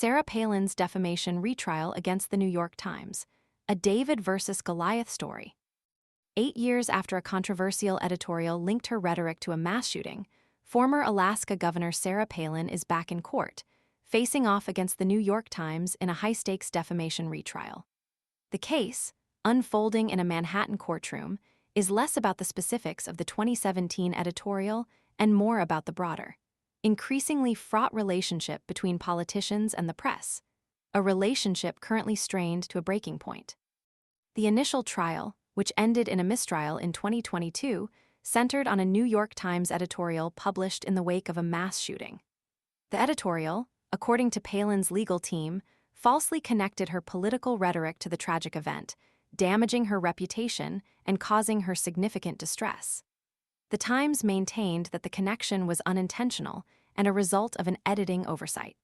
Sarah Palin's defamation retrial against the New York Times, a David versus Goliath story. 8 years after a controversial editorial linked her rhetoric to a mass shooting, former Alaska Governor Sarah Palin is back in court, facing off against the New York Times in a high-stakes defamation retrial. The case, unfolding in a Manhattan courtroom, is less about the specifics of the 2017 editorial and more about the broader, increasingly fraught relationship between politicians and the press, a relationship currently strained to a breaking point. The initial trial, which ended in a mistrial in 2022, centered on a New York Times editorial published in the wake of a mass shooting. The editorial, according to Palin's legal team, falsely connected her political rhetoric to the tragic event, damaging her reputation and causing her significant distress. The Times maintained that the connection was unintentional and a result of an editing oversight.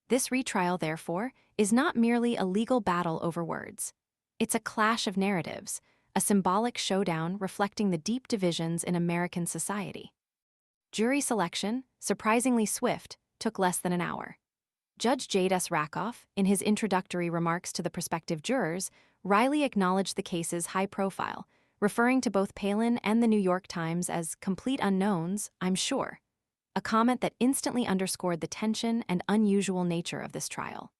This retrial, therefore, is not merely a legal battle over words. It's a clash of narratives, a symbolic showdown reflecting the deep divisions in American society. Jury selection, surprisingly swift, took less than an hour. Judge Jade S. Rakoff, in his introductory remarks to the prospective jurors, wryly acknowledged the case's high profile, referring to both Palin and the New York Times as complete unknowns, I'm sure, a comment that instantly underscored the tension and unusual nature of this trial.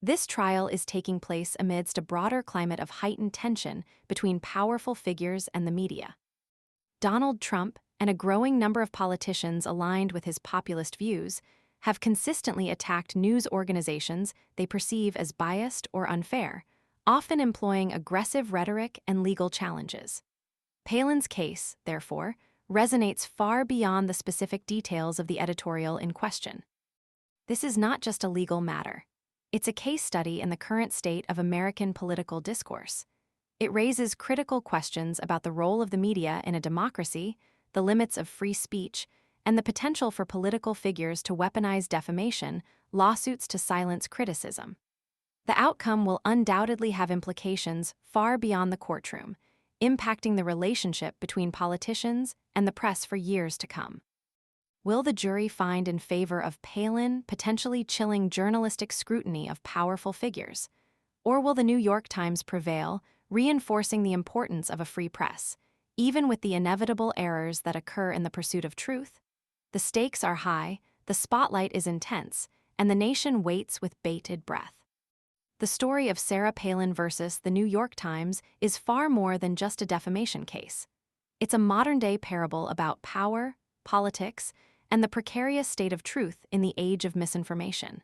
This trial is taking place amidst a broader climate of heightened tension between powerful figures and the media. Donald Trump and a growing number of politicians aligned with his populist views have consistently attacked news organizations they perceive as biased or unfair, often employing aggressive rhetoric and legal challenges. Palin's case, therefore, resonates far beyond the specific details of the editorial in question. This is not just a legal matter. It's a case study in the current state of American political discourse. It raises critical questions about the role of the media in a democracy, the limits of free speech, and the potential for political figures to weaponize defamation, lawsuits to silence criticism. The outcome will undoubtedly have implications far beyond the courtroom, impacting the relationship between politicians and the press for years to come. Will the jury find in favor of Palin, potentially chilling journalistic scrutiny of powerful figures? Or will the New York Times prevail, reinforcing the importance of a free press, even with the inevitable errors that occur in the pursuit of truth? The stakes are high, the spotlight is intense, and the nation waits with bated breath. The story of Sarah Palin versus the New York Times is far more than just a defamation case. It's a modern-day parable about power, politics, and the precarious state of truth in the age of misinformation.